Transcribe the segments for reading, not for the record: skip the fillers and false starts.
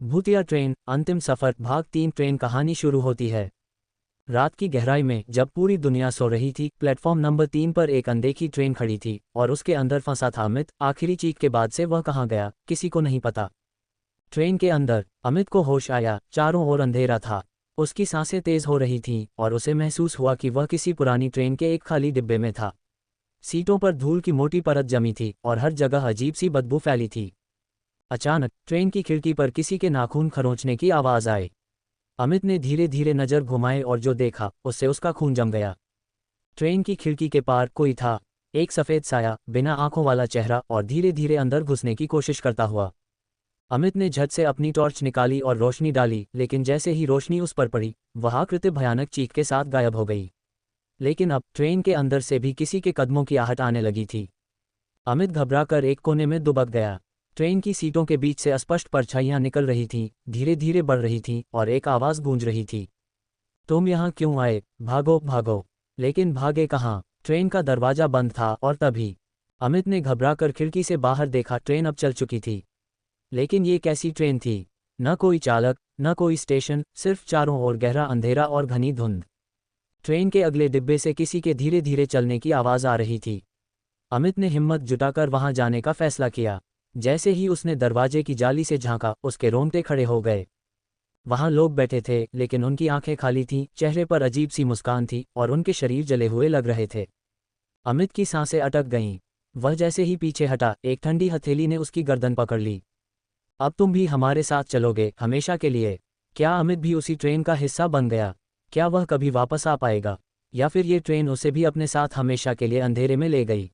भूतिया ट्रेन अंतिम सफर भाग 3 ट्रेन कहानी शुरू होती है। रात की गहराई में जब पूरी दुनिया सो रही थी, प्लेटफॉर्म नंबर 3 पर एक अनदेखी ट्रेन खड़ी थी और उसके अंदर फंसा था अमित। आखिरी चीख के बाद से वह कहाँ गया, किसी को नहीं पता। ट्रेन के अंदर अमित को होश आया। चारों ओर अंधेरा था। उसकी सांसें तेज हो रही थीं और उसे महसूस हुआ कि वह किसी पुरानी ट्रेन के एक खाली डिब्बे में था। सीटों पर धूल की मोटी परत जमी थी और हर जगह अजीब सी बदबू फैली थी। अचानक ट्रेन की खिड़की पर किसी के नाखून खरोंचने की आवाज़ आई। अमित ने धीरे धीरे नज़र घुमाए और जो देखा उससे उसका खून जम गया। ट्रेन की खिड़की के पार कोई था, एक सफ़ेद साया, बिना आंखों वाला चेहरा और धीरे धीरे अंदर घुसने की कोशिश करता हुआ। अमित ने झट से अपनी टॉर्च निकाली और रोशनी डाली, लेकिन जैसे ही रोशनी उस पर पड़ी, वह आकृति भयानक चीख के साथ गायब हो गई। लेकिन अब ट्रेन के अंदर से भी किसी के कदमों की आहट आने लगी थी। अमित घबराकर एक कोने में दुबक गया। ट्रेन की सीटों के बीच से अस्पष्ट परछाइयां निकल रही थीं, धीरे धीरे बढ़ रही थीं और एक आवाज़ गूंज रही थी, तुम यहाँ क्यों आए? भागो भागो। लेकिन भागे कहाँ? ट्रेन का दरवाज़ा बंद था और तभी अमित ने घबराकर खिड़की से बाहर देखा। ट्रेन अब चल चुकी थी, लेकिन ये कैसी ट्रेन थी? न कोई चालक, न कोई स्टेशन, सिर्फ चारों ओर गहरा अंधेरा और घनी धुंध। ट्रेन के अगले डिब्बे से किसी के धीरे धीरे चलने की आवाज़ आ रही थी। अमित ने हिम्मत जुटाकर वहां जाने का फैसला किया। जैसे ही उसने दरवाजे की जाली से झांका, उसके रोंगटे खड़े हो गए। वहां लोग बैठे थे, लेकिन उनकी आंखें खाली थीं, चेहरे पर अजीब सी मुस्कान थी और उनके शरीर जले हुए लग रहे थे। अमित की सांसें अटक गईं। वह जैसे ही पीछे हटा, एक ठंडी हथेली ने उसकी गर्दन पकड़ ली। अब तुम भी हमारे साथ चलोगे, हमेशा के लिए। क्या अमित भी उसी ट्रेन का हिस्सा बन गया? क्या वह कभी वापस आ पाएगा, या फिर ये ट्रेन उसे भी अपने साथ हमेशा के लिए अंधेरे में ले गई?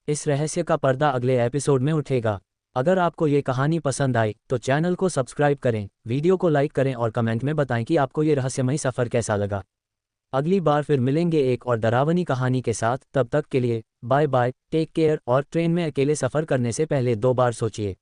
इस रहस्य का पर्दा अगले एपिसोड में उठेगा। अगर आपको ये कहानी पसंद आई तो चैनल को सब्सक्राइब करें, वीडियो को लाइक करें और कमेंट में बताएं कि आपको ये रहस्यमयी सफ़र कैसा लगा। अगली बार फिर मिलेंगे एक और डरावनी कहानी के साथ। तब तक के लिए बाय बाय, टेक केयर और ट्रेन में अकेले सफ़र करने से पहले 2 बार सोचिए।